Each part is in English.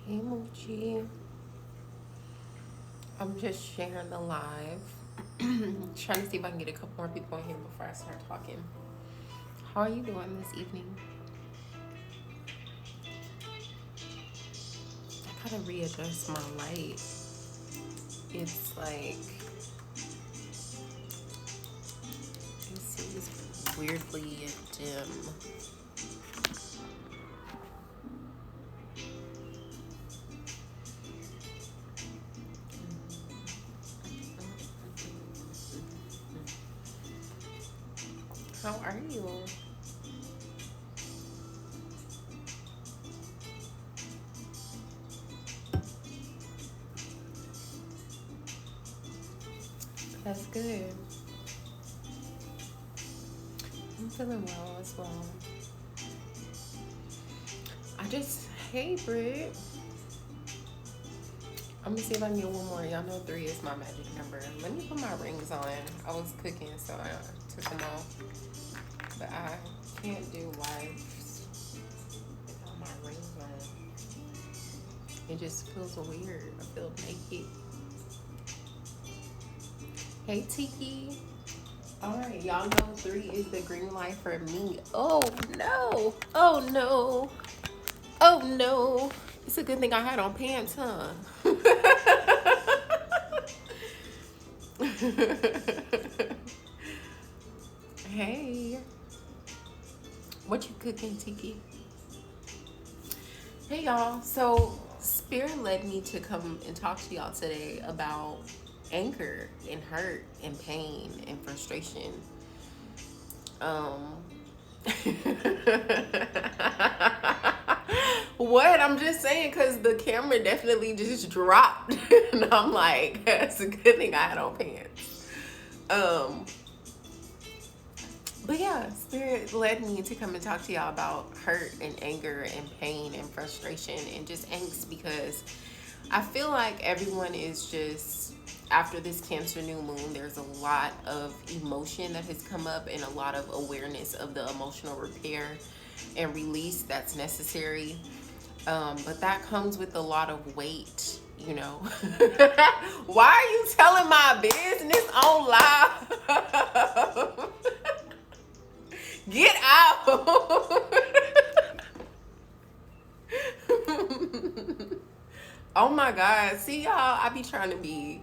Hey Moochie. I'm just sharing the live. Trying to see if I can get a couple more people in here before I start talking. How are you doing this evening? I gotta readjust my light. It's like it seems weirdly dim. How are you? That's good. I'm feeling well as well. Hey Britt. I'm gonna see if I can get one more. Y'all know 3 is my magic number. Let me put my rings on. I was cooking, so I took them off. But I can't do lives without my rings on. It just feels weird. I feel naked. Hey Tiki. Alright, y'all know 3 is the green light for me. Oh no. Oh no. Oh no. It's a good thing I had on pants, huh? Hey. What you cooking, Tiki? Hey y'all. So Spirit led me to come and talk to y'all today about anger and hurt and pain and frustration. Um What? I'm just saying because the camera definitely just dropped. And I'm like, it's a good thing I had on pants. Um But yeah, Spirit led me to come and talk to y'all about hurt and anger and pain and frustration and just angst because I feel like everyone is just, after this Cancer new moon, there's a lot of emotion that has come up and a lot of awareness of the emotional repair and release that's necessary. But that comes with a lot of weight, you know. Why are you telling my business on live? Get out. Oh my God. See, y'all, I be trying to be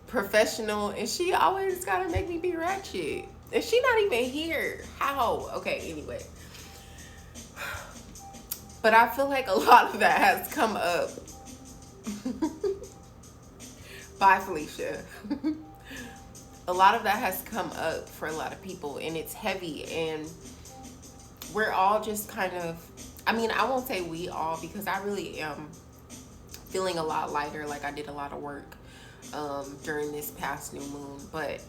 professional and she always gotta make me be ratchet. And she not even here. How? Okay, anyway. But I feel like a lot of that has come up. Bye, Felicia. A lot of that has come up for a lot of people and it's heavy and we're all just kind of, I mean, I won't say we all because I really am feeling a lot lighter. Like I did a lot of work during this past new moon, but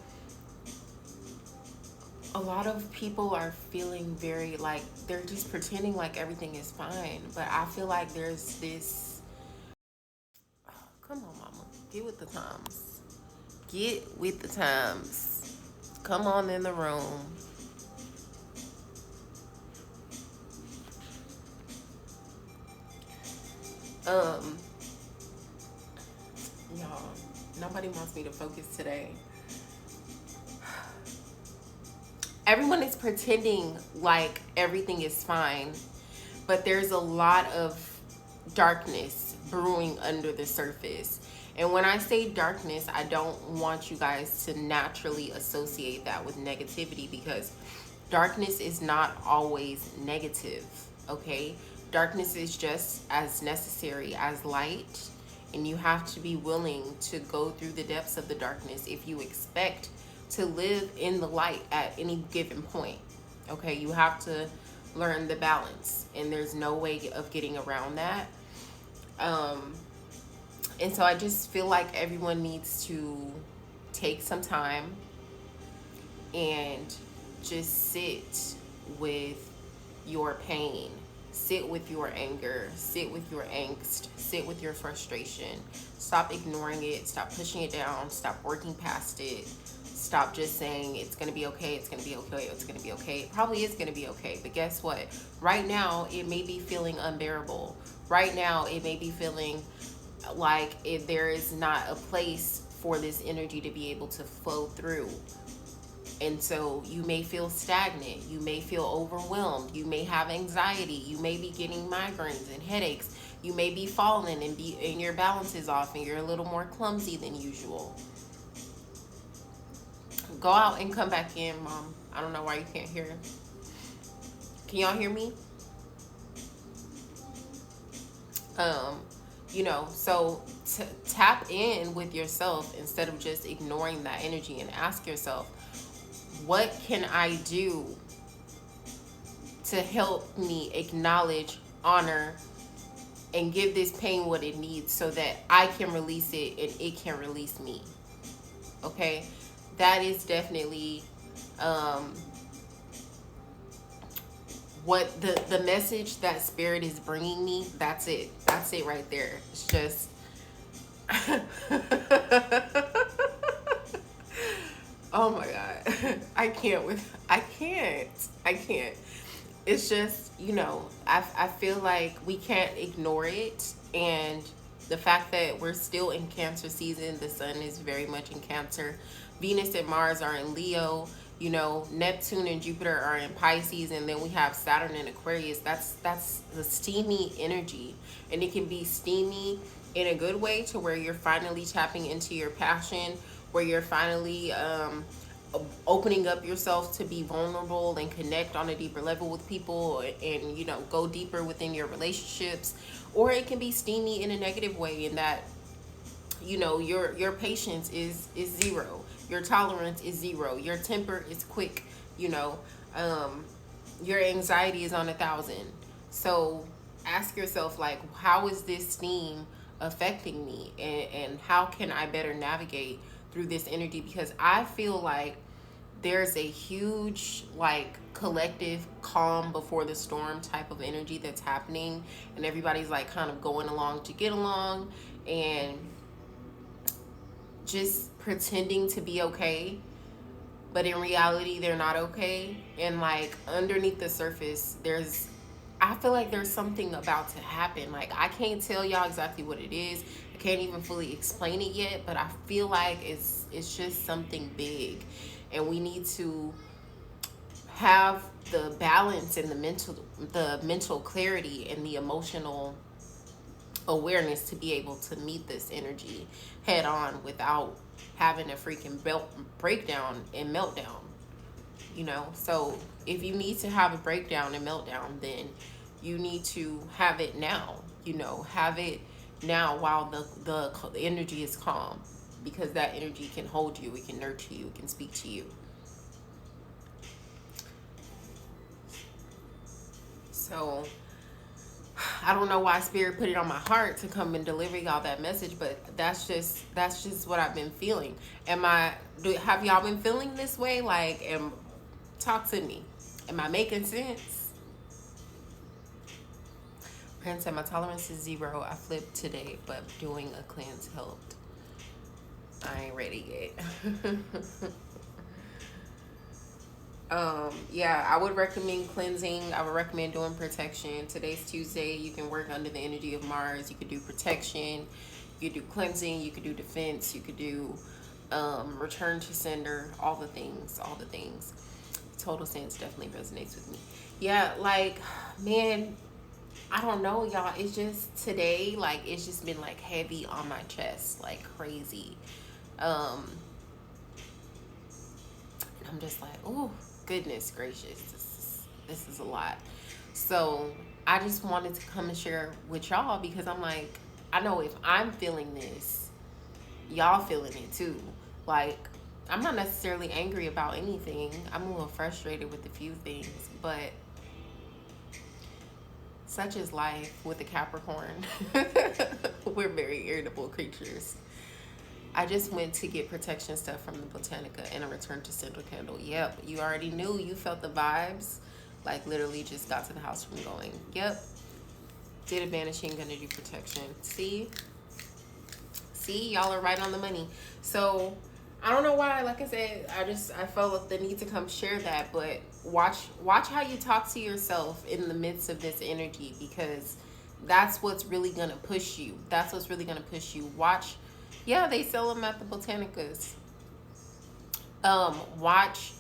a lot of people are feeling very like they're just pretending like everything is fine. But I feel like there's this, oh, come on, mama, get with the times. Get with the times. Come on in the room. Um, y'all, nobody wants me to focus today. Everyone is pretending like everything is fine, but there's a lot of darkness brewing under the surface. And when I say darkness, I don't want you guys to naturally associate that with negativity because darkness is not always negative, okay? Darkness is just as necessary as light, and you have to be willing to go through the depths of the darkness if you expect to live in the light at any given point. Okay, you have to learn the balance, and there's no way of getting around that. Um, and so I just feel like everyone needs to take some time and just sit with your pain, sit with your anger, sit with your angst, sit with your frustration. Stop ignoring it, stop pushing it down, stop working past it. Stop just saying it's gonna be okay, it's gonna be okay, it's gonna be okay. It probably is gonna be okay, but guess what? Right now, it may be feeling unbearable. right now it may be feeling like there is not a place for this energy to be able to flow through. And so you may feel stagnant, you may feel overwhelmed, you may have anxiety, you may be getting migraines and headaches, you may be falling and your balance is off and you're a little more clumsy than usual. Go out and come back in, Mom. I don't know why you can't hear. Can y'all hear me? Um, so tap in with yourself instead of just ignoring that energy, and ask yourself, what can I do to help me acknowledge, honor, and give this pain what it needs so that I can release it and it can release me. Okay? That is definitely what the message that spirit is bringing me. That's it right there. It's just oh my god. I can't. It's just, I feel like we can't ignore it. And the fact that we're still in Cancer season, the sun is very much in Cancer, Venus and Mars are in Leo, Neptune and Jupiter are in Pisces, and then we have Saturn in Aquarius. That's the steamy energy, and it can be steamy in a good way, to where you're finally tapping into your passion, where you're finally opening up yourself to be vulnerable and connect on a deeper level with people, and go deeper within your relationships. Or it can be steamy in a negative way, in that your patience is zero, your tolerance is zero, your temper is quick, your anxiety is on 1,000. So ask yourself, like, how is this steam affecting me, and how can I better navigate through this energy? Because I feel like there's a huge, like, collective calm before the storm type of energy that's happening, and everybody's like kind of going along to get along and just pretending to be okay, but in reality they're not okay. And like underneath the surface, I feel like there's something about to happen. Like, I can't tell y'all exactly what it is, I can't even fully explain it yet, but I feel like it's just something big, and we need to have the balance and the mental clarity and the emotional awareness to be able to meet this energy head on without having a freaking breakdown and meltdown. So if you need to have a breakdown and meltdown, then you need to have it now. Have it now while the energy is calm, because that energy can hold you, it can nurture you, it can speak to you. So I don't know why spirit put it on my heart to come and deliver y'all that message, but that's just what I've been feeling. Have y'all been feeling this way? Like, talk to me. Am I making sense? Prince said, my tolerance is zero. I flipped today, but doing a cleanse helped. I ain't ready yet. Yeah, I would recommend cleansing. I would recommend doing protection. Today's Tuesday. You can work under the energy of Mars. You could do protection. You could do cleansing. You could do defense. You could do return to sender. All the things. Total sense definitely resonates with me. Yeah, like, man, I don't know, y'all. It's just today, like, it's just been like heavy on my chest, like crazy. And I'm just like, oh, goodness gracious, this is a lot. So I just wanted to come and share with y'all, because I'm like, I know if I'm feeling this, y'all feeling it too. Like, I'm not necessarily angry about anything. I'm a little frustrated with a few things, but such is life with a Capricorn. We're very irritable creatures. I just went to get protection stuff from the Botanica and a return to sender candle. Yep, you already knew. You felt the vibes. Like, literally just got to the house from going. Yep. Did a banishing, gonna do protection. See, y'all are right on the money. So I don't know why, like I said, I felt the need to come share that, but watch how you talk to yourself in the midst of this energy, because That's what's really gonna push you. That's what's really gonna push you. Watch, yeah, they sell them at the Botanicas. Watch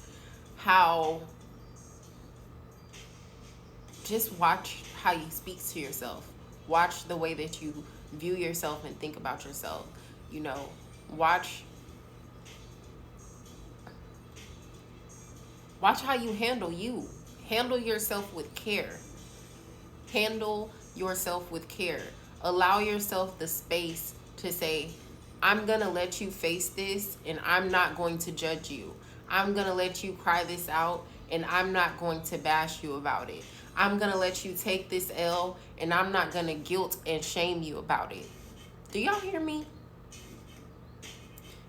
how, just watch how you speak to yourself. Watch the way that you view yourself and think about yourself. You know, watch watch how you handle you. Handle yourself with care. Handle yourself with care. Allow yourself the space to say, I'm going to let you face this and I'm not going to judge you. I'm going to let you cry this out and I'm not going to bash you about it. I'm going to let you take this L and I'm not going to guilt and shame you about it. Do y'all hear me?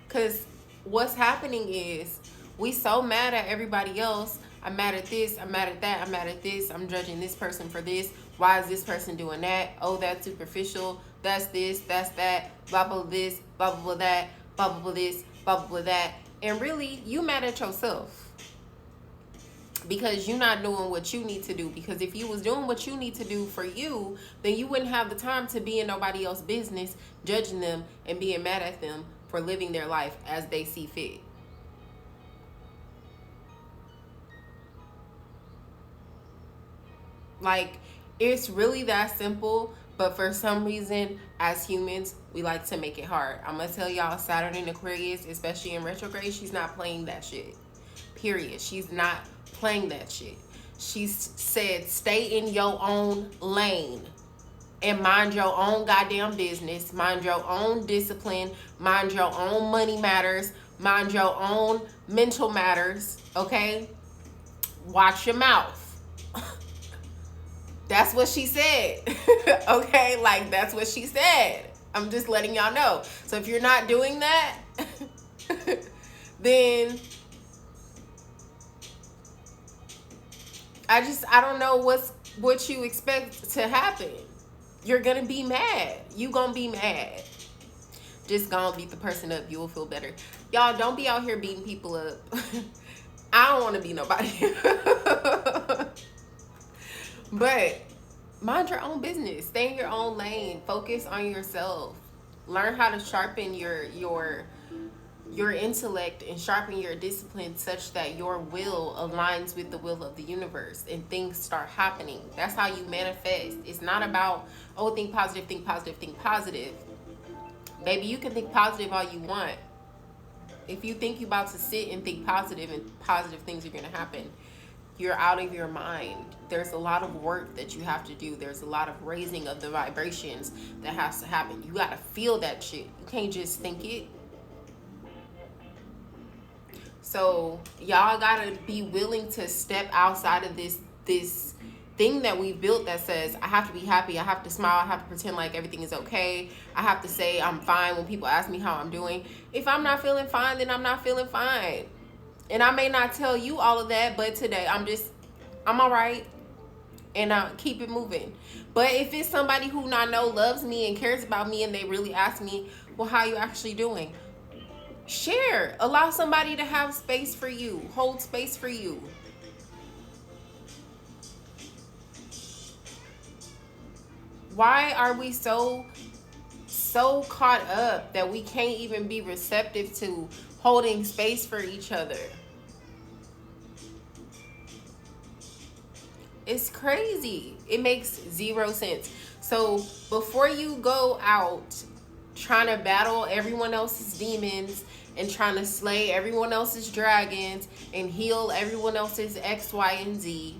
Because what's happening is we so mad at everybody else. I'm mad at this, I'm mad at that, I'm mad at this, I'm judging this person for this. Why is this person doing that? Oh, that's superficial. That's this, that's that, blah, blah, this, blah, blah, blah, that, blah, blah, blah, this, blah, blah, blah, that. And really, you mad at yourself because you're not doing what you need to do. Because if you was doing what you need to do for you, then you wouldn't have the time to be in nobody else's business, judging them and being mad at them for living their life as they see fit. Like, it's really that simple, but for some reason, as humans, we like to make it hard. I'm going to tell y'all, Saturn in Aquarius, especially in retrograde, she's not playing that shit. Period. She's not playing that shit. She's said, stay in your own lane and mind your own goddamn business. Mind your own discipline. Mind your own money matters. Mind your own mental matters. Okay? Watch your mouth. That's what she said. Okay, like that's what she said. I'm just letting y'all know. So if you're not doing that, then I don't know what you expect to happen. You're gonna be mad. You gonna be mad. Just gonna beat the person up. You will feel better. Y'all don't be out here beating people up. I don't want to be nobody. But mind your own business. Stay in your own lane. Focus on yourself. Learn how to sharpen your intellect and sharpen your discipline such that your will aligns with the will of the universe and things start happening. That's how you manifest. It's not about, oh, think positive, think positive, think positive. Baby, you can think positive all you want. If you think you're about to sit and think positive and positive things are going to happen, you're out of your mind. There's a lot of work that you have to do. There's a lot of raising of the vibrations that has to happen. You got to feel that shit. You can't just think it. So y'all got to be willing to step outside of this thing that we built that says, I have to be happy, I have to smile, I have to pretend like everything is okay, I have to say I'm fine when people ask me how I'm doing. If I'm not feeling fine, then I'm not feeling fine. And I may not tell you all of that, but today I'm all right, and I'll keep it moving. But if it's somebody who I know loves me and cares about me and they really ask me, well, how are you actually doing? Share. Allow somebody to have space for you, hold space for you. Why are we so caught up that we can't even be receptive to holding space for each other? It's crazy. It makes zero sense. So before you go out trying to battle everyone else's demons and trying to slay everyone else's dragons and heal everyone else's X, Y, and Z,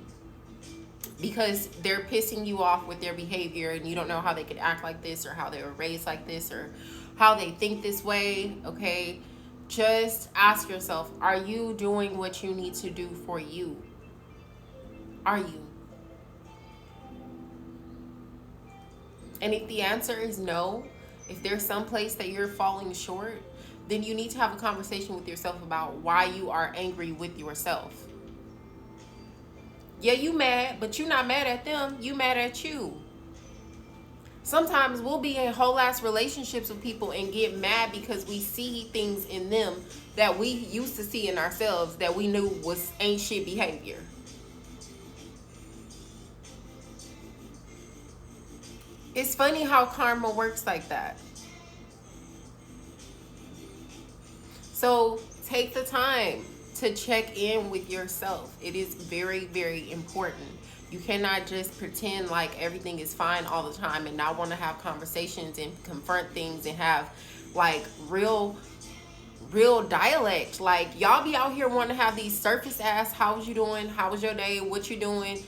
because they're pissing you off with their behavior and you don't know how they could act like this or how they were raised like this or how they think this way, okay? Just ask yourself, are you doing what you need to do for you? Are you? And if the answer is no, if there's some place that you're falling short, then you need to have a conversation with yourself about why you are angry with yourself. Yeah, you mad, but you're not mad at them. You mad at you. Sometimes we'll be in whole ass relationships with people and get mad because we see things in them that we used to see in ourselves that we knew was ain't shit behavior. It's funny how karma works like that. So take the time to check in with yourself. It is very, very important. You cannot just pretend like everything is fine all the time and not want to have conversations and confront things and have like real dialect. Like, y'all be out here wanting to have these surface ass, how was you doing? How was your day? What you doing?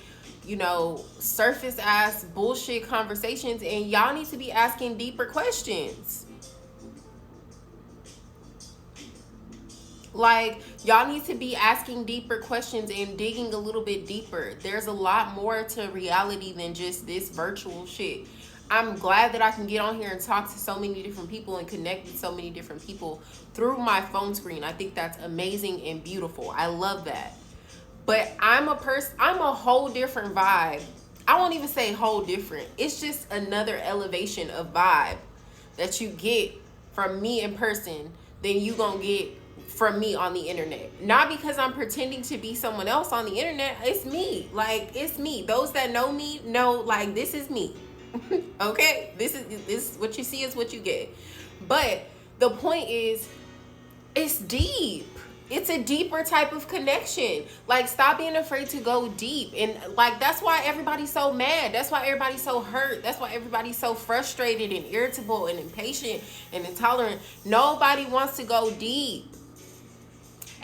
You know, surface ass bullshit conversations, and y'all need to be asking deeper questions. Like, y'all need to be asking deeper questions and digging a little bit deeper. There's a lot more to reality than just this virtual shit. I'm glad that I can get on here and talk to so many different people and connect with so many different people through my phone screen. I think that's amazing and beautiful. I love that. But I'm a whole different vibe. I won't even say whole different. It's just another elevation of vibe that you get from me in person than you gonna get from me on the internet. Not because I'm pretending to be someone else on the internet. It's me. Like, it's me. Those that know me know, like, this is me. Okay? This is what you see is what you get. But the point is, it's deep. It's a deeper type of connection. Like, stop being afraid to go deep. And like, that's why everybody's so mad. That's why everybody's so hurt. That's why everybody's so frustrated and irritable and impatient and intolerant. Nobody wants to go deep.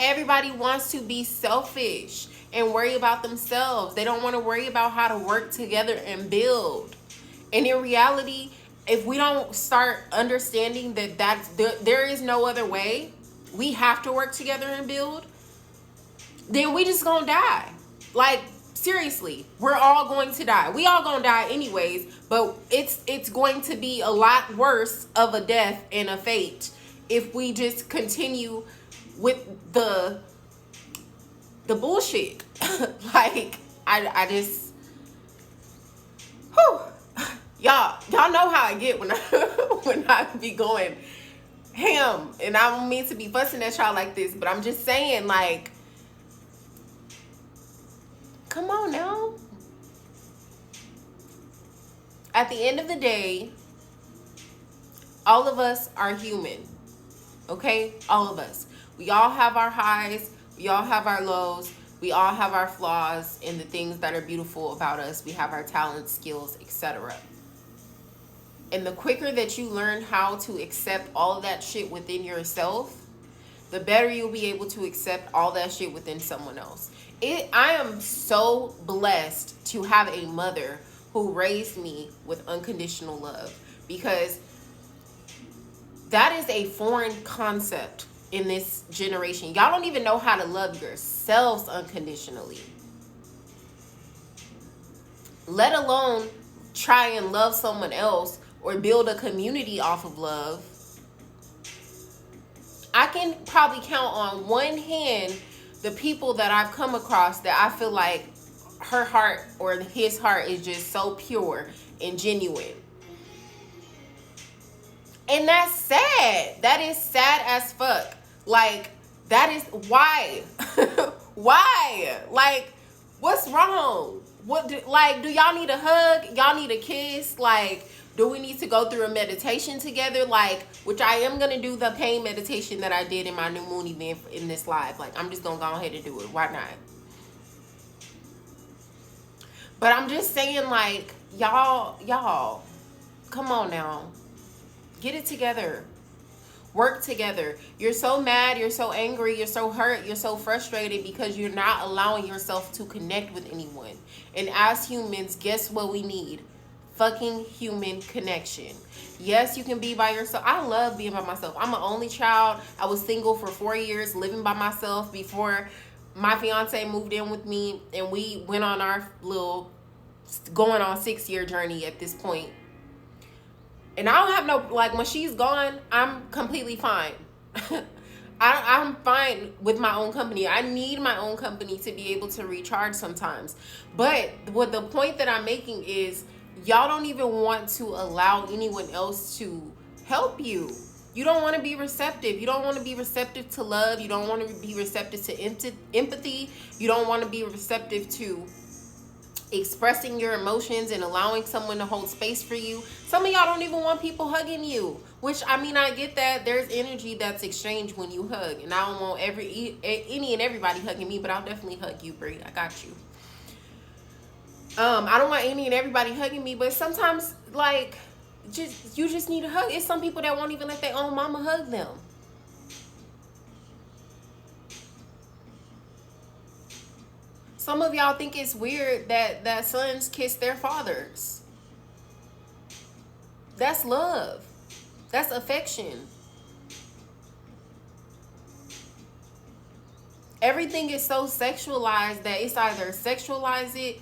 Everybody wants to be selfish and worry about themselves. They don't want to worry about how to work together and build. And in reality, if we don't start understanding that there is no other way, we have to work together and build, then we just gonna die. Like, seriously, we're all going to die. We all gonna die anyways, but it's going to be a lot worse of a death and a fate if we just continue with the bullshit. Like, I just, whew. Y'all know how I get when I be going ham, and I don't mean to be fussing at y'all like this, but I'm just saying, like, come on now. At the end of the day, all of us are human. Okay? All of us. We all have our highs, we all have our lows, we all have our flaws and the things that are beautiful about us. We have our talents, skills, etc. And the quicker that you learn how to accept all of that shit within yourself, the better you'll be able to accept all that shit within someone else. I am so blessed to have a mother who raised me with unconditional love, because that is a foreign concept in this generation. Y'all don't even know how to love yourselves unconditionally, let alone try and love someone else or build a community off of love. I can probably count on one hand the people that I've come across that I feel like her heart or his heart is just so pure and genuine. And that's sad. That is sad as fuck. Like, that is why. Why? Like, what's wrong? Do y'all need a hug? Y'all need a kiss? Like, do we need to go through a meditation together? Like, which I am going to do the pain meditation that I did in my new moon event in this live. Like, I'm just going to go ahead and do it. Why not? But I'm just saying, like, y'all, come on now. Get it together. Work together. You're so mad, you're so angry, you're so hurt, you're so frustrated because you're not allowing yourself to connect with anyone. And as humans, guess what we need? Fucking human connection. Yes, you can be by yourself. I love being by myself. I'm an only child. I was single for 4 years, living by myself before my fiance moved in with me, and we went on our little going on 6-year journey at this point. And I don't have no, like, when she's gone, I'm completely fine. I'm fine with my own company. I need my own company to be able to recharge sometimes. But what the point that I'm making is, y'all don't even want to allow anyone else to help you. You don't want to be receptive. You don't want to be receptive to love. You don't want to be receptive to empathy. You don't want to be receptive to expressing your emotions and allowing someone to hold space for you. Some of y'all don't even want people hugging you, which, I mean, I get that there's energy that's exchanged when you hug, and I don't want any and everybody hugging me, but I'll definitely hug you, Brie. I got you. I don't want any and everybody hugging me, but sometimes, like, you just need a hug. It's some people that won't even let their own mama hug them. Some of y'all think it's weird that sons kiss their fathers. That's love. That's affection. Everything is so sexualized that it's either sexualize it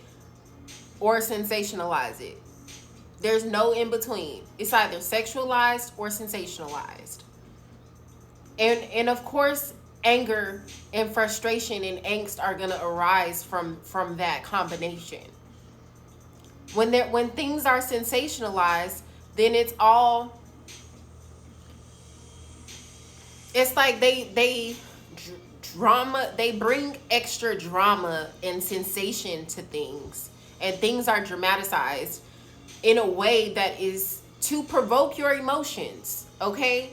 or sensationalize it. There's no in between. It's either sexualized or sensationalized. And of course, anger and frustration and angst are going to arise from that combination. When things are sensationalized, then it's like they bring extra drama and sensation to things, and things are dramatized in a way that is to provoke your emotions, okay?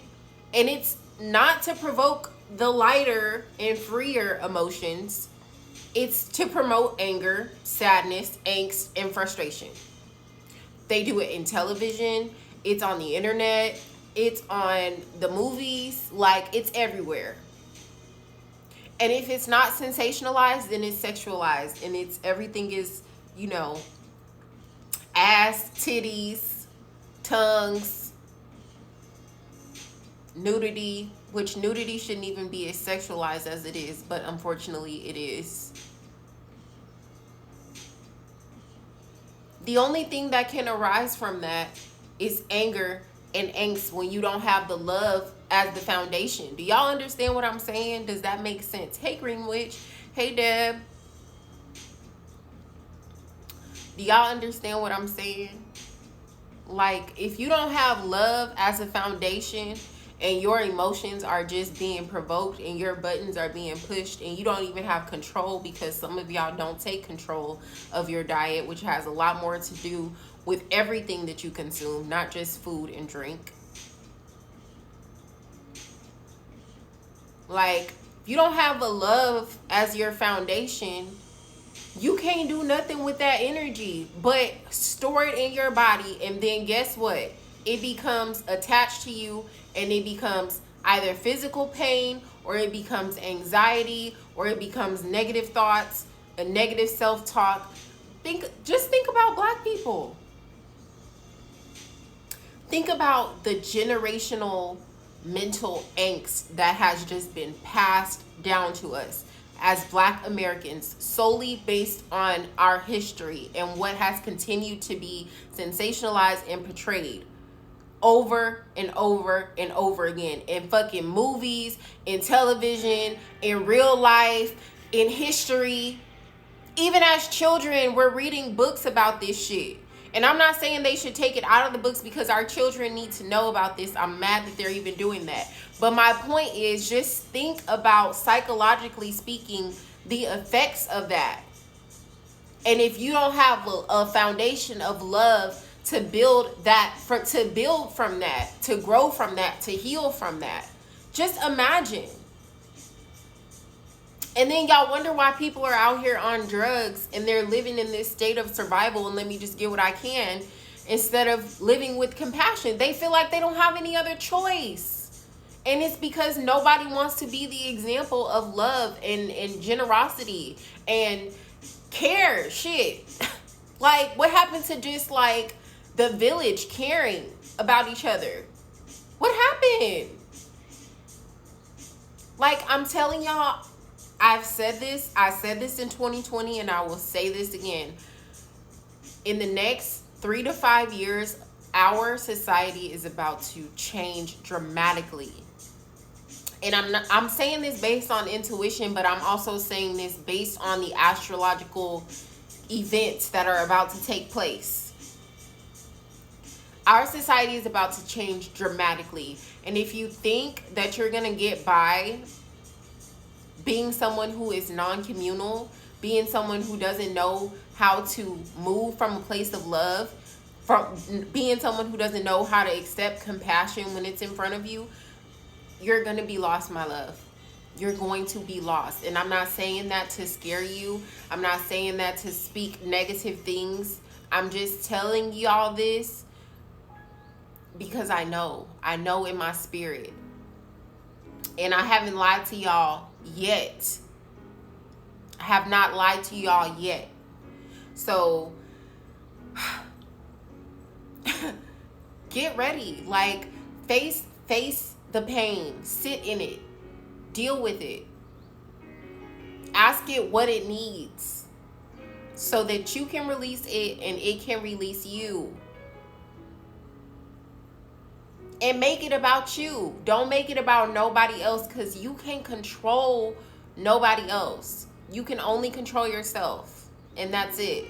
And it's not to provoke the lighter and freer emotions. It's to promote anger, sadness, angst, and frustration. They do it in television, it's on the internet, it's on the movies, like, it's everywhere. And if it's not sensationalized, then it's sexualized, and everything is, ass, titties, tongues, nudity, which nudity shouldn't even be as sexualized as it is, but unfortunately it is. The only thing that can arise from that is anger and angst when you don't have the love as the foundation. Do y'all understand what I'm saying? Does that make sense? Hey, Green Witch. Hey, Deb. Do y'all understand what I'm saying? Like, if you don't have love as a foundation and your emotions are just being provoked and your buttons are being pushed and you don't even have control, because some of y'all don't take control of your diet, which has a lot more to do with everything that you consume, not just food and drink. Like, if you don't have a love as your foundation, you can't do nothing with that energy but store it in your body, and then guess what? It becomes attached to you, and it becomes either physical pain, or it becomes anxiety, or it becomes negative thoughts, a negative self-talk. Just think about Black people. Think about the generational mental angst that has just been passed down to us as Black Americans, solely based on our history and what has continued to be sensationalized and portrayed over and over and over again in fucking movies, in television, in real life, in history. Even as children, we're reading books about this shit. And I'm not saying they should take it out of the books because our children need to know about this. I'm mad that they're even doing that. But my point is, just think about, psychologically speaking, the effects of that. And if you don't have a foundation of love to build that, to build from that, to grow from that, to heal from that, just imagine. And then y'all wonder why people are out here on drugs and they're living in this state of survival and let me just get what I can, instead of living with compassion. They feel like they don't have any other choice. And it's because nobody wants to be the example of love and generosity and care. Shit. Like, what happened to just like the village caring about each other? What happened? Like, I'm telling y'all, I said this in 2020, and I will say this again. In the next 3 to 5 years, our society is about to change dramatically. And I'm saying this based on intuition, but I'm also saying this based on the astrological events that are about to take place. Our society is about to change dramatically. And if you think that you're going to get by being someone who is non-communal, being someone who doesn't know how to move from a place of love, from being someone who doesn't know how to accept compassion when it's in front of you, you're going to be lost, my love. You're going to be lost. And I'm not saying that to scare you. I'm not saying that to speak negative things. I'm just telling y'all this because I know. I know in my spirit. And I haven't lied to y'all yet. I have not lied to y'all yet. So get ready. Like, face the pain. Sit in it. Deal with it. Ask it what it needs so that you can release it and it can release you. And make it about you. Don't make it about nobody else, because you can't control nobody else. You can only control yourself. And that's it.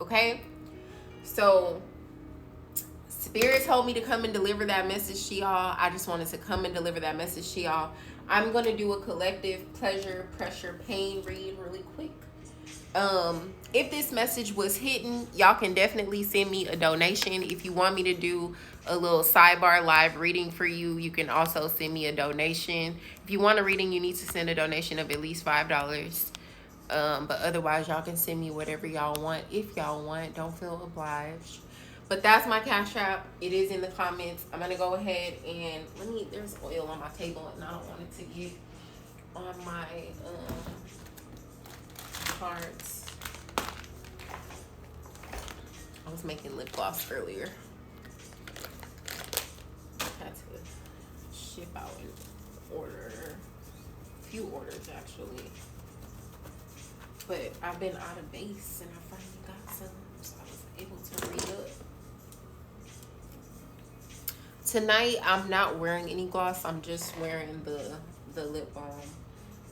Okay? So, Spirit told me to come and deliver that message to y'all. I just wanted to come and deliver that message to y'all. I'm going to do a collective pleasure, pressure, pain read really quick. If this message was hidden, y'all can definitely send me a donation. If you want me to do a little sidebar live reading for you, you can also send me a donation. If you want a reading, you need to send a donation of at least $5. But otherwise, y'all can send me whatever y'all want. If y'all want, don't feel obliged. But that's my Cash App. It is in the comments. I'm going to go ahead and there's oil on my table and I don't want it to get on my cards. I was making lip gloss earlier. I had to ship out and order a few orders actually. But I've been out of base and I finally got some, so I was able to re-up. Tonight, I'm not wearing any gloss. I'm just wearing the lip balm.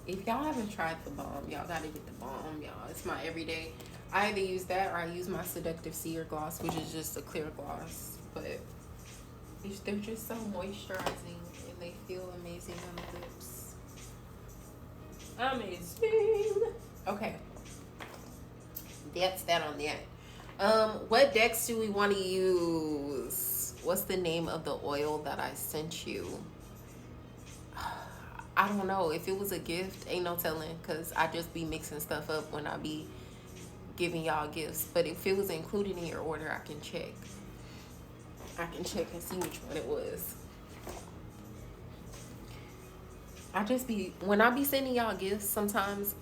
If y'all haven't tried the balm, y'all gotta get the balm, y'all. It's my everyday. I either use that or I use my Seductive Seer gloss, which is just a clear gloss. But they're just so moisturizing and they feel amazing on the lips. Amazing. Okay. That's that on that. What decks do we want to use? What's the name of the oil that I sent you? I don't know. If it was a gift, ain't no telling, because I just be mixing stuff up when I be giving y'all gifts. But if it was included in your order, I can check. I can check and see which one it was. When I be sending y'all gifts sometimes,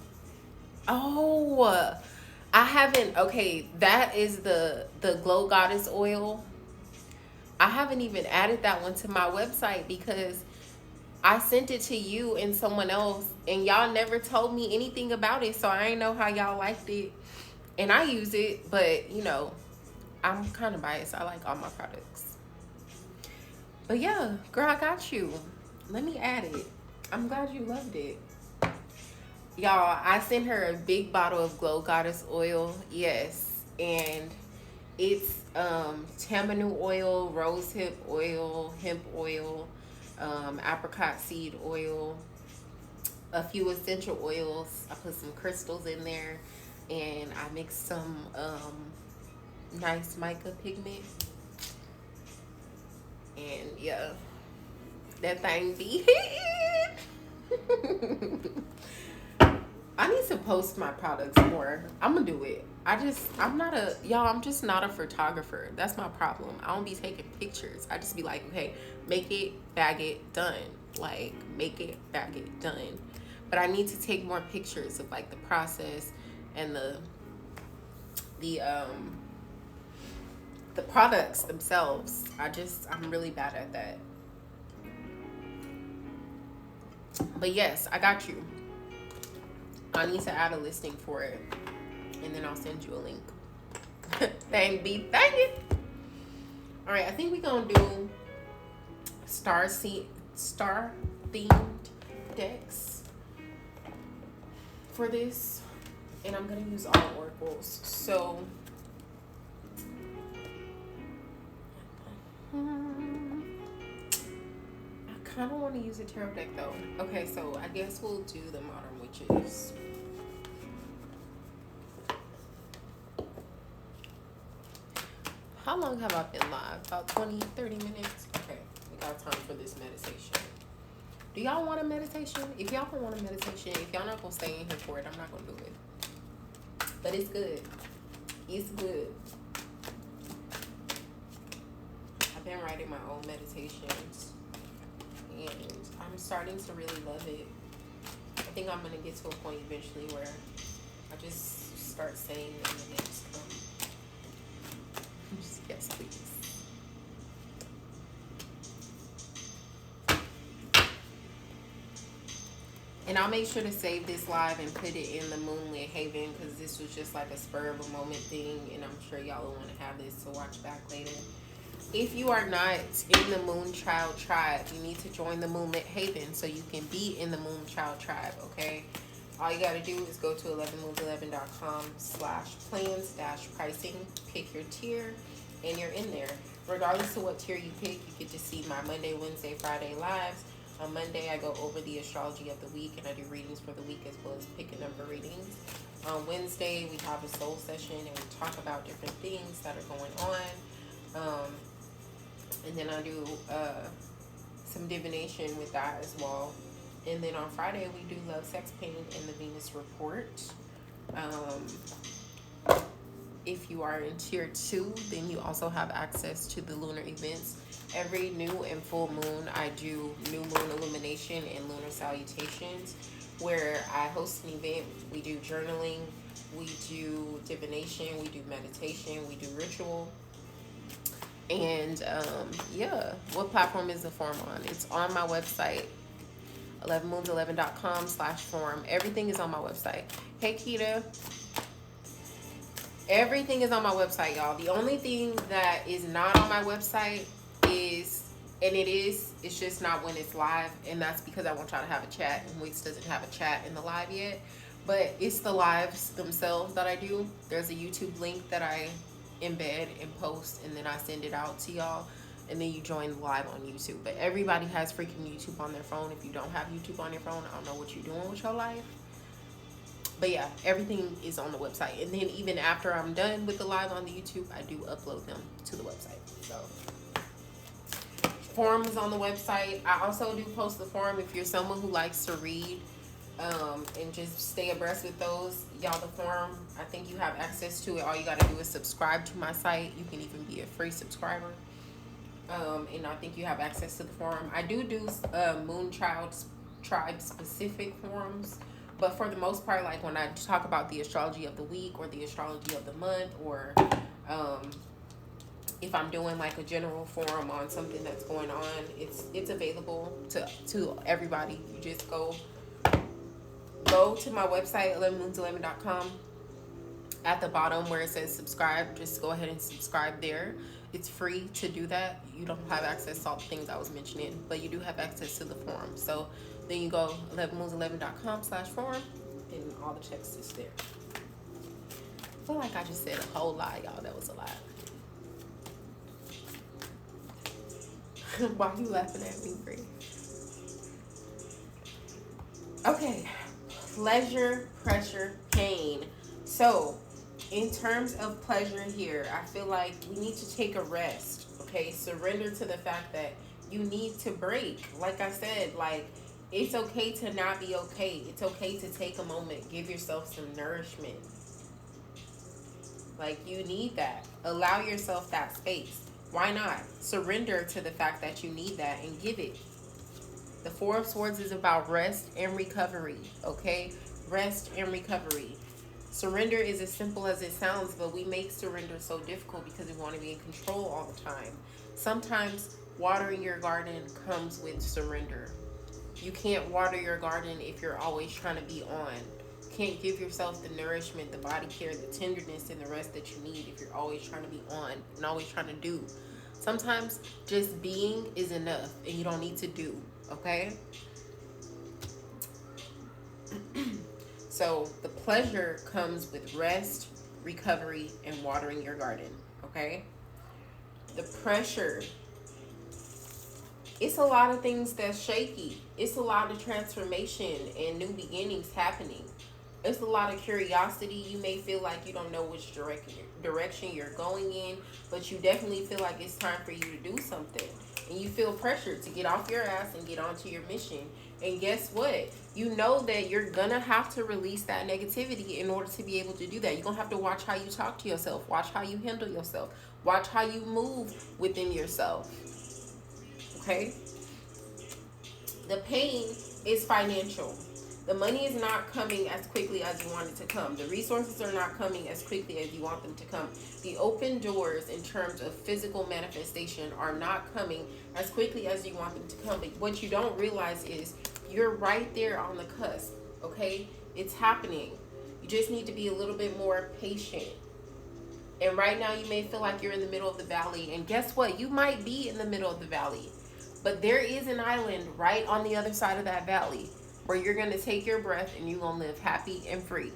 I haven't, okay, that is the Glow Goddess oil. I haven't even added that one to my website because I sent it to you and someone else and y'all never told me anything about it. So I ain't know how y'all liked it. And I use it, but you know, I'm kind of biased. I like all my products. But yeah, girl, I got you. Let me add it. I'm glad you loved it. Y'all, I sent her a big bottle of Glow Goddess oil. Yes. And it's tamanu oil, rosehip oil, hemp oil, apricot seed oil, a few essential oils. I put some crystals in there, and I mixed some nice mica pigment. And yeah, that thing be hitting. I need to post my products more. I'm gonna do it. I'm just not a photographer. That's my problem. I don't be taking pictures. I just be like, okay, make it, bag it, done. Like, make it, bag it, done. But I need to take more pictures of like the process and the products themselves. I'm really bad at that. But yes, I got you. I need to add a listing for it, and then I'll send you a link. Thank it. All right, I think we're gonna do star themed decks for this, and I'm gonna use all oracles. So I kind of want to use a tarot deck though. Okay, so I guess we'll do the Modern Witches. long have I been live? About 20, 30 minutes? Okay, we got time for this meditation. Do y'all want a meditation? If y'all don't want a meditation, if y'all not gonna stay in here for it, I'm not gonna do it. But it's good. It's good. I've been writing my own meditations, and I'm starting to really love it. I think I'm gonna get to a point eventually where I just start saying them and they just come. Yes, please. And I'll make sure to save this live and put it in the Moonlit Haven, because this was just like a spur of a moment thing, and I'm sure y'all will want to have this to watch back later. If you are not in the Moonchild Tribe, you need to join the Moonlit Haven so you can be in the Moonchild Tribe, okay? All you got to do is go to 11moons11.com/plans-pricing, pick your tier, and you're in there. Regardless of what tier you pick, you get to see my Monday, Wednesday, Friday lives. On Monday, I go over the astrology of the week, and I do readings for the week as well as pick a number readings. On Wednesday, we have a soul session, and we talk about different things that are going on. And then I do some divination with that as well. And then on Friday, we do love, sex, pain, and the Venus report. If you are in tier 2, then you also have access to the lunar events. Every new and full moon, I do new moon illumination and lunar salutations, where I host an event. We do journaling, we do divination, we do meditation, we do ritual. And yeah, what platform is the forum on? It's on my website, 11moons11.com/forum. Everything is on my website. Hey, Keita. Everything is on my website, y'all. The only thing that is not on my website is, and it's just not when it's live, and that's because I want y'all to have a chat, and Wix doesn't have a chat in the live yet. But it's the lives themselves that I do. There's a YouTube link that I embed and post, and then I send it out to y'all, and then you join live on YouTube. But everybody has freaking YouTube on their phone. If you don't have YouTube on your phone, I don't know what you're doing with your life. But yeah, everything is on the website. And then even after I'm done with the live on the YouTube, I do upload them to the website. So forum is on the website. I also do post the forum if you're someone who likes to read and just stay abreast with those. Y'all, the forum, I think you have access to it. All you got to do is subscribe to my site. You can even be a free subscriber. And I think you have access to the forum. I do Moonchild Tribe specific forums. But for the most part, like when I talk about the astrology of the week or the astrology of the month, or if I'm doing like a general forum on something that's going on, it's available to everybody. You just go to my website, 11moons11.com. At the bottom where it says subscribe, just go ahead and subscribe there. It's free to do that. You don't have access to all the things I was mentioning, but you do have access to the forum. So then you go 11moons11.com/forum, and all the text is there. I feel like I just said a whole lie, y'all. That was a lie. Why are you laughing at me, Bree? Okay. Pleasure, pressure, pain. So in terms of pleasure here, I feel like we need to take a rest, okay? Surrender to the fact that you need to break. Like I said, like, it's okay to not be okay. It's okay to take a moment. Give yourself some nourishment. Like, you need that. Allow yourself that space. Why not? Surrender to the fact that you need that and give it. The Four of Swords is about rest and recovery, okay? Rest and recovery. Surrender is as simple as it sounds, but we make surrender so difficult because we want to be in control all the time. Sometimes watering your garden comes with surrender. You can't water your garden if you're always trying to be on. You can't give yourself the nourishment, the body care, the tenderness, and the rest that you need if you're always trying to be on and always trying to do. Sometimes just being is enough and you don't need to do, okay? So the pleasure comes with rest, recovery, and watering your garden, okay? The pressure, it's a lot of things that's shaky. It's a lot of transformation and new beginnings happening. It's a lot of curiosity. You may feel like you don't know which direction you're going in, but you definitely feel like it's time for you to do something. And you feel pressured to get off your ass and get onto your mission. And guess what? You know that you're gonna have to release that negativity in order to be able to do that. You're gonna have to watch how you talk to yourself, watch how you handle yourself, watch how you move within yourself. Okay? The pain is financial. The money is not coming as quickly as you want it to come. The resources are not coming as quickly as you want them to come. The open doors in terms of physical manifestation are not coming as quickly as you want them to come. But what you don't realize is you're right there on the cusp, okay? It's happening. You just need to be a little bit more patient. And right now you may feel like you're in the middle of the valley. And guess what? You might be in the middle of the valley. But there is an island right on the other side of that valley where you're going to take your breath and you're going to live happy and free.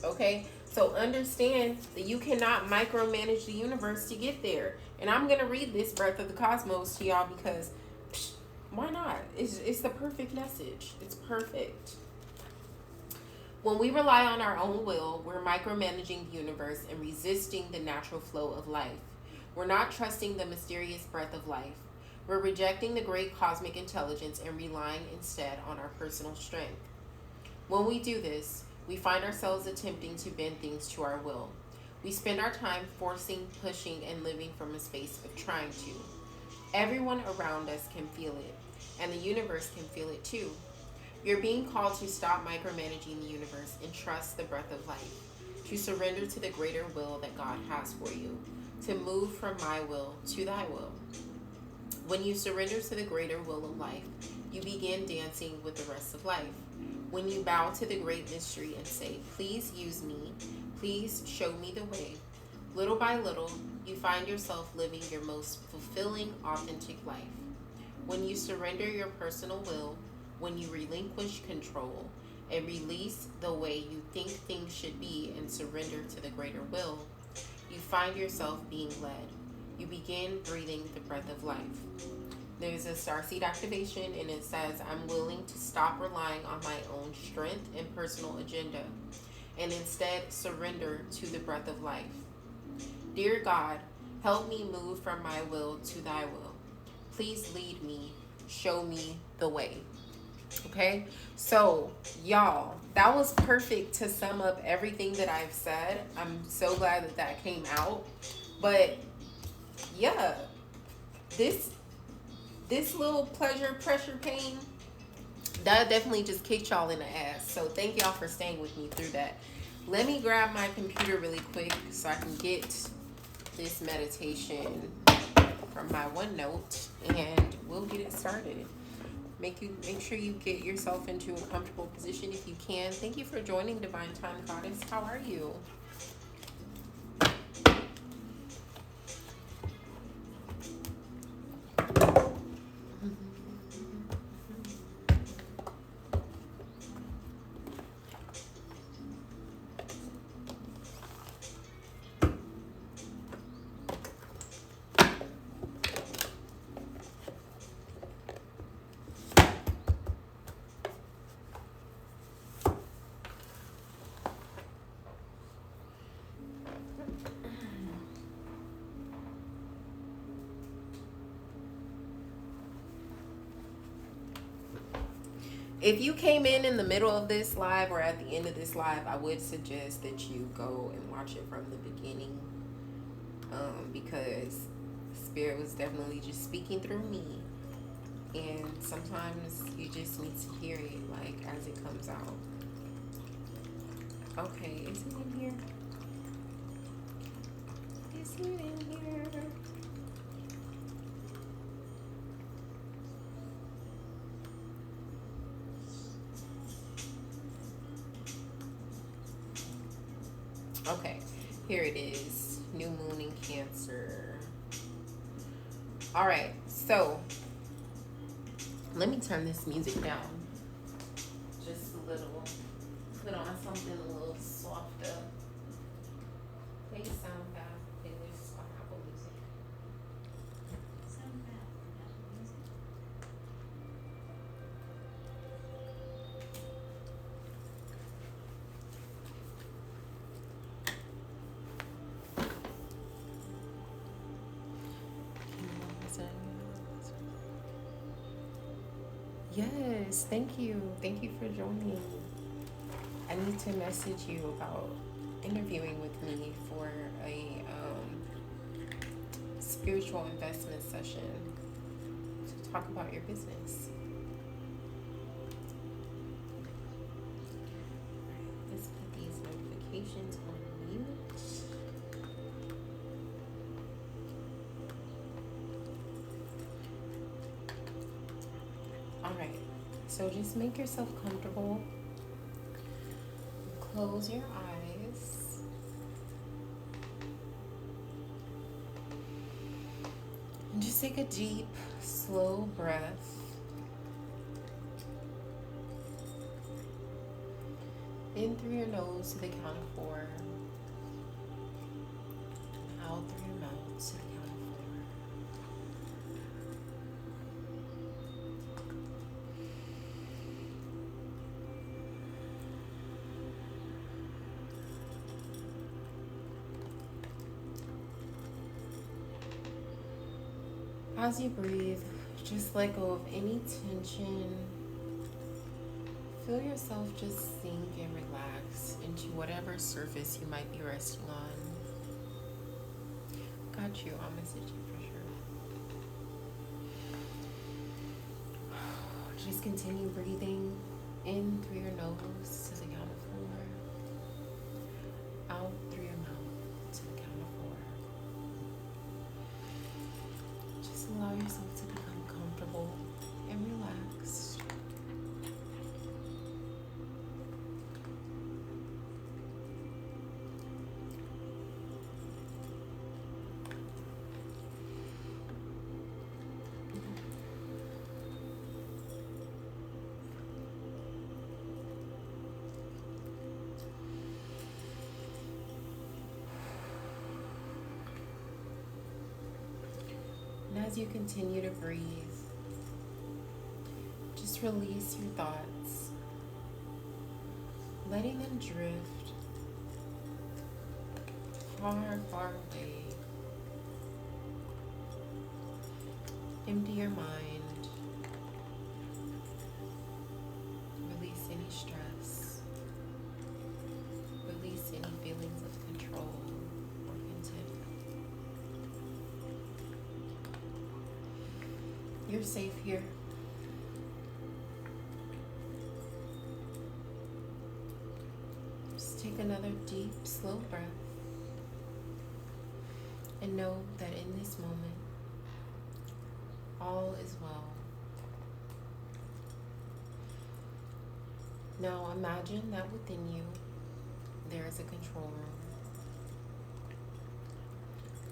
Okay? So understand that you cannot micromanage the universe to get there. And I'm going to read this Breath of the Cosmos to y'all because why not? It's the perfect message. It's perfect. When we rely on our own will, we're micromanaging the universe and resisting the natural flow of life. We're not trusting the mysterious breath of life. We're rejecting the great cosmic intelligence and relying instead on our personal strength. When we do this, we find ourselves attempting to bend things to our will. We spend our time forcing, pushing, and living from a space of trying to. Everyone around us can feel it, and the universe can feel it too. You're being called to stop micromanaging the universe and trust the breath of life, to surrender to the greater will that God has for you, to move from my will to thy will. When you surrender to the greater will of life, you begin dancing with the rest of life. When you bow to the great mystery and say, please use me, please show me the way, little by little, you find yourself living your most fulfilling, authentic life. When you surrender your personal will, when you relinquish control and release the way you think things should be and surrender to the greater will, you find yourself being led. You begin breathing the breath of life. There's a starseed activation and it says, I'm willing to stop relying on my own strength and personal agenda and instead surrender to the breath of life. Dear God, help me move from my will to thy will. Please lead me, show me the way. Okay, so y'all, that was perfect to sum up everything that I've said. I'm so glad that that came out. But yeah, this little pleasure, pressure, pain, that definitely just kicked y'all in the ass. So thank y'all for staying with me through that. Let me grab my computer really quick so I can get this meditation from my OneNote and we'll get it started. Make sure you get yourself into a comfortable position if you can. Thank you for joining Divine Time Goddess. How are you? If you came in the middle of this live or at the end of this live, I would suggest that you go and watch it from the beginning, because Spirit was definitely just speaking through me, and sometimes you just need to hear it like as it comes out. Okay, is it in here? Is it in here? Okay, here it is. New moon in Cancer. All right, so let me turn this music down just a little. Put on something a little softer. Play Sound Bath playlist on Apple Music. Sound Bath on Apple Music. Yes, thank you. Thank you for joining. I need to message you about interviewing with me for a spiritual investment session to talk about your business. Let's put these notifications on mute. All right, so just make yourself comfortable. Close your eyes. And just take a deep, slow breath. In through your nose to the count of 4. Out through your mouth to the count of 4. As you breathe, just let go of any tension. Feel yourself just sink and relax into whatever surface you might be resting on. Got you. I'll message you for sure. Just continue breathing in through your nose to the count of 4. Out through your mouth to the count of 4. Just allow yourself to become comfortable and relaxed. And as you continue to breathe, just release your thoughts, letting them drift far, far away. Empty your mind. Release any stress. Release any feelings of control or content. You're safe here. Just take another deep, slow breath and know that in this moment, all is well. Now imagine that within you, there is a control room,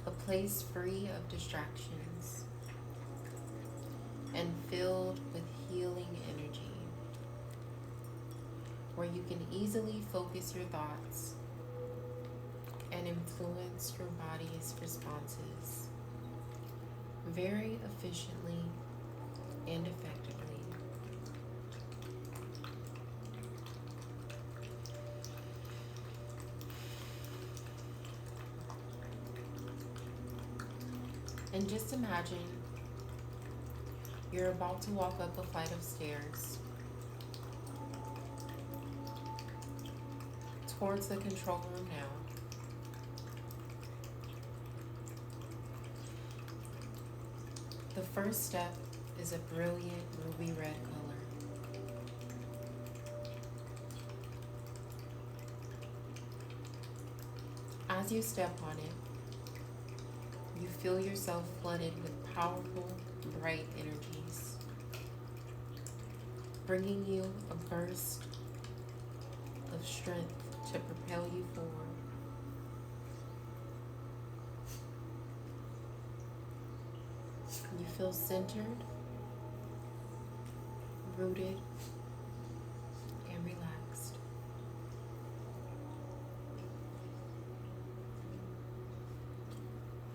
a place free of distractions and filled with healing energy, where you can easily focus your thoughts and influence your body's responses very efficiently and effectively. And just imagine you're about to walk up a flight of stairs towards the control room now. The first step is a brilliant ruby red color. As you step on it, you feel yourself flooded with powerful, bright energies, bringing you a burst of strength to propel you forward. You feel centered, rooted, and relaxed.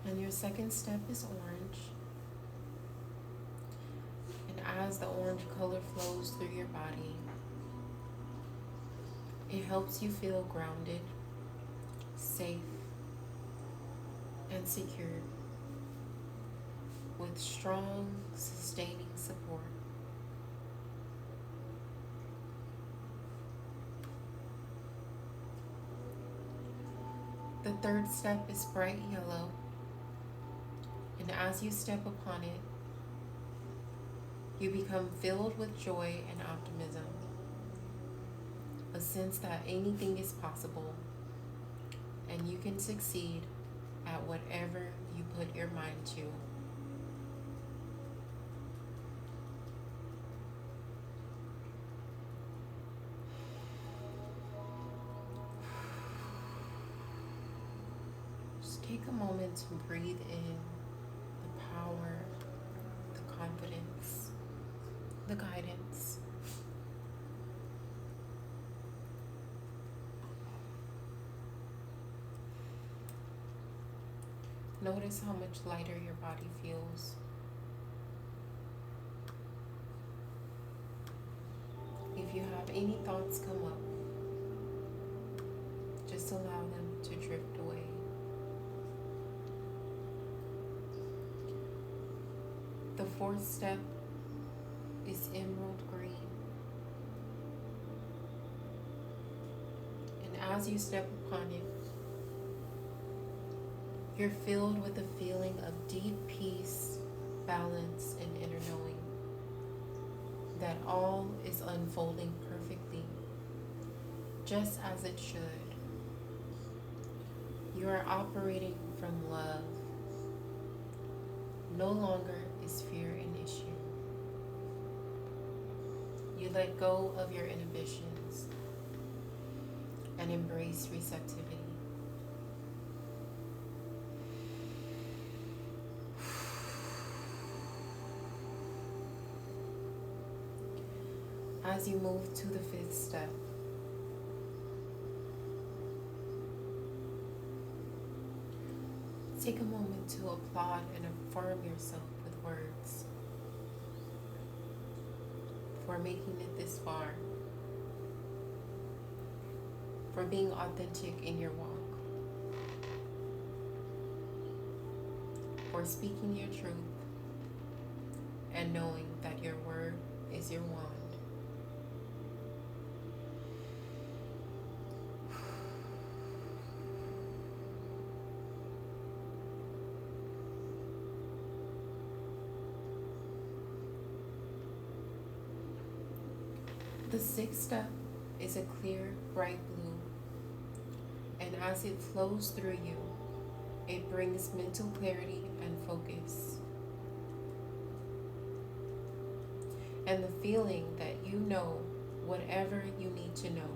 And your second step is orange. And as the orange color flows through your body, it helps you feel grounded, safe, and secure, with strong, sustaining support. The third step is bright yellow, and as you step upon it, you become filled with joy and optimism, a sense that anything is possible and you can succeed at whatever you put your mind to. Just take a moment to breathe in the power, the confidence, the guidance. Notice how much lighter your body feels. If you have any thoughts come up, just allow them to drift away. The fourth step is emerald green. And as you step upon it, you're filled with a feeling of deep peace, balance, and inner knowing that all is unfolding perfectly, just as it should. You are operating from love. No longer is fear an issue. You let go of your inhibitions and embrace receptivity. As you move to the fifth step, take a moment to applaud and affirm yourself with words for making it this far, for being authentic in your walk, for speaking your truth and knowing that your word is your wand. The sixth step is a clear, bright blue, and as it flows through you, it brings mental clarity and focus, and the feeling that you know whatever you need to know.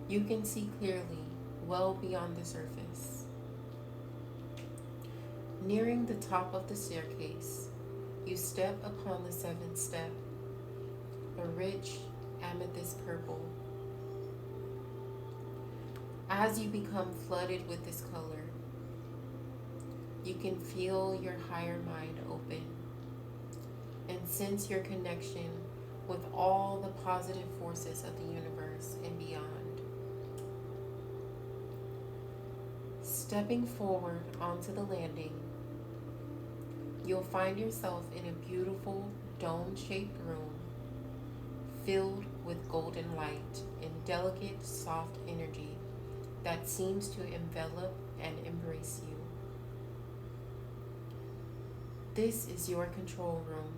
You can see clearly, well beyond the surface. Nearing the top of the staircase, you step upon the seventh step, a rich amethyst purple. As you become flooded with this color, you can feel your higher mind open and sense your connection with all the positive forces of the universe and beyond. Stepping forward onto the landing, you'll find yourself in a beautiful dome-shaped room filled with golden light and delicate, soft energy that seems to envelop and embrace you. This is your control room,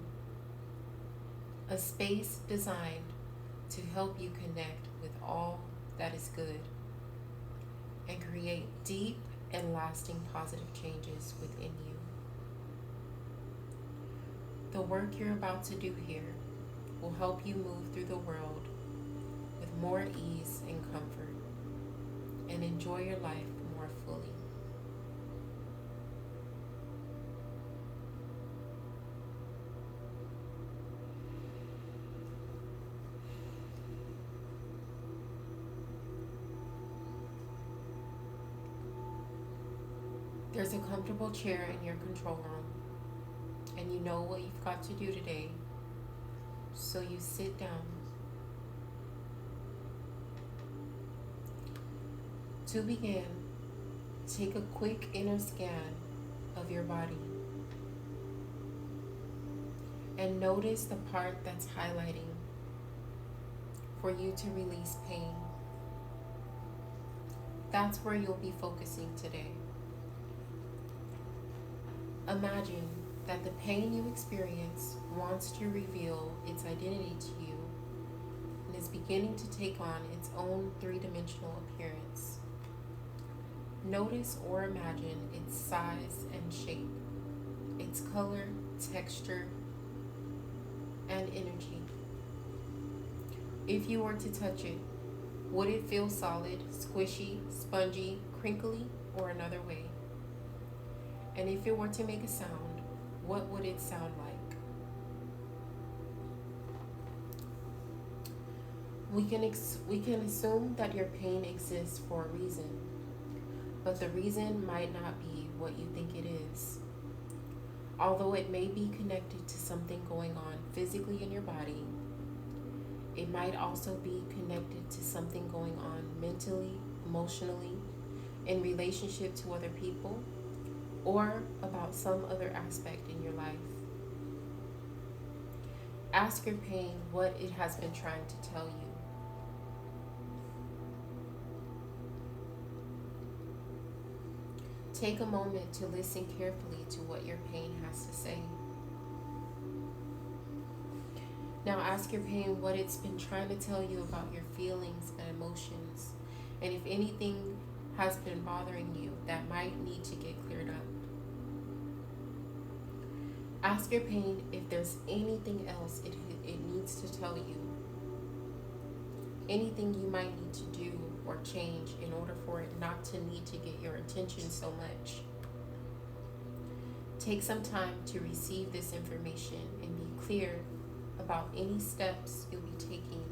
a space designed to help you connect with all that is good and create deep and lasting positive changes within you. The work you're about to do here will help you move through the world with more ease and comfort and enjoy your life more fully. There's a comfortable chair in your control room, and you know what you've got to do today. So you sit down. To begin, take a quick inner scan of your body and notice the part that's highlighting for you to release pain. That's where you'll be focusing today. Imagine that the pain you experience wants to reveal its identity to you and is beginning to take on its own three-dimensional appearance. Notice or imagine its size and shape, its color, texture, and energy. If you were to touch it, would it feel solid, squishy, spongy, crinkly, or another way? And if it were to make a sound, what would it sound like? We can assume that your pain exists for a reason, but the reason might not be what you think it is. Although it may be connected to something going on physically in your body, it might also be connected to something going on mentally, emotionally, in relationship to other people, or about some other aspect in your life. Ask your pain what it has been trying to tell you. Take a moment to listen carefully to what your pain has to say. Now ask your pain what it's been trying to tell you about your feelings and emotions, and if anything has been bothering you that might need to get cleared up. Ask your pain if there's anything else it needs to tell you, anything you might need to do or change in order for it not to need to get your attention so much. Take some time to receive this information and be clear about any steps you'll be taking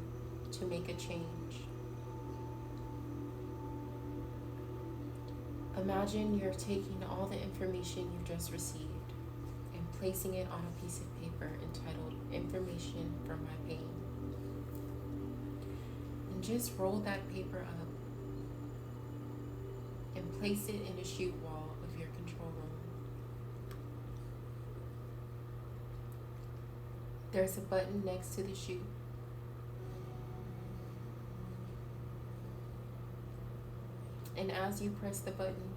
to make a change. Imagine you're taking all the information you just received and placing it on a piece of paper entitled Information from My Pain. And just roll that paper up and place it in a chute wall of your control room. There's a button next to the chute. And as you press the button,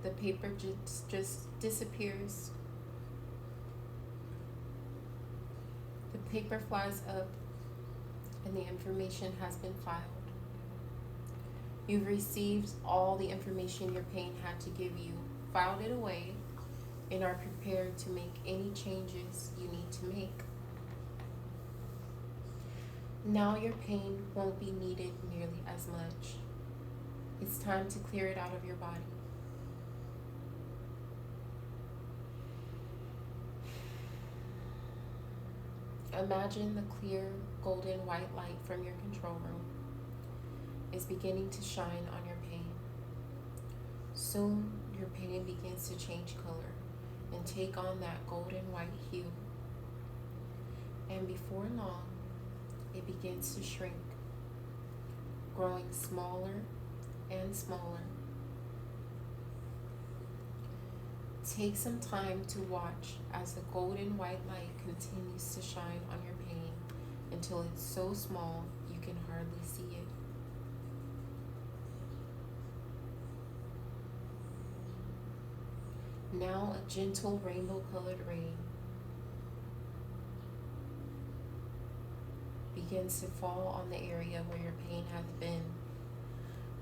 the paper just disappears. The paper flies up and the information has been filed. You've received all the information your pain had to give you, filed it away, and are prepared to make any changes you need to make. Now your pain won't be needed nearly as much. It's time to clear it out of your body. Imagine the clear, golden white light from your control room is beginning to shine on your pain. Soon, your pain begins to change color and take on that golden white hue. And before long, it begins to shrink, growing smaller and smaller. Take some time to watch as the golden white light continues to shine on your pain until it's so small you can hardly see it. Now a gentle rainbow-colored rain begins to fall on the area where your pain has been,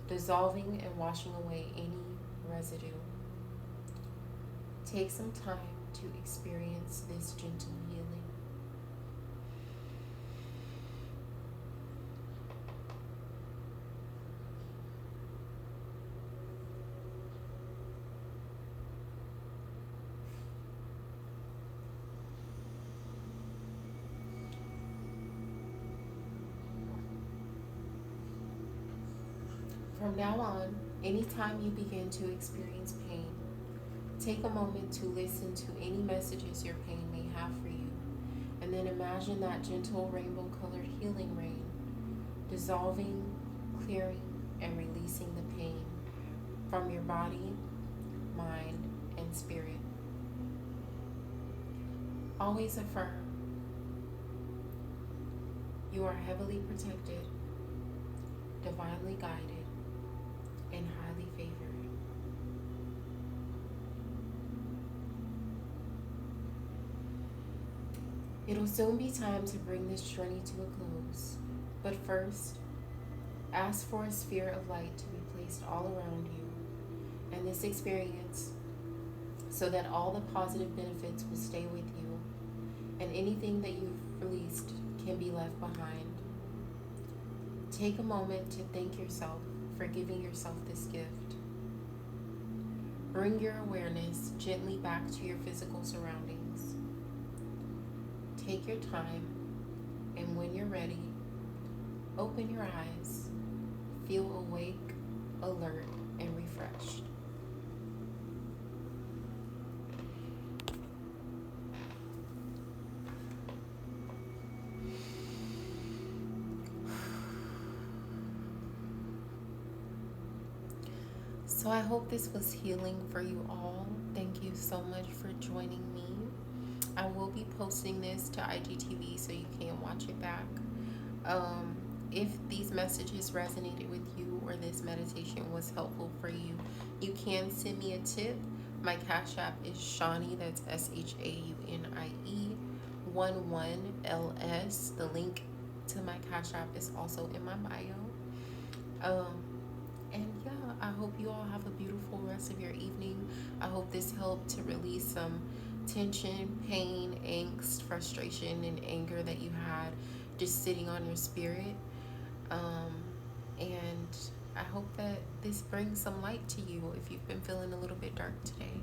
dissolving and washing away any residue. Take some time to experience this gentle healing. From now on, anytime you begin to experience pain, take a moment to listen to any messages your pain may have for you, and then imagine that gentle rainbow-colored healing rain dissolving, clearing, and releasing the pain from your body, mind, and spirit. Always affirm, you are heavily protected, divinely guided, and highly favored. It'll soon be time to bring this journey to a close. But first, ask for a sphere of light to be placed all around you and this experience so that all the positive benefits will stay with you and anything that you've released can be left behind. Take a moment to thank yourself for giving yourself this gift. Bring your awareness gently back to your physical surroundings. Take your time, and when you're ready, open your eyes. Feel awake, alert, and refreshed. So I hope this was healing for you all. Thank you so much for joining me. I will be posting this to IGTV so you can watch it back. If these messages resonated with you or this meditation was helpful for you, you can send me a tip. My Cash App is Shawnee, that's SHAUNIE 11LS. The link to my Cash App is also in my bio. And yeah, I hope you all have a beautiful rest of your evening. I hope this helped to release some tension, pain, angst, frustration, and anger that you had just sitting on your spirit. And I hope that this brings some light to you if you've been feeling a little bit dark today.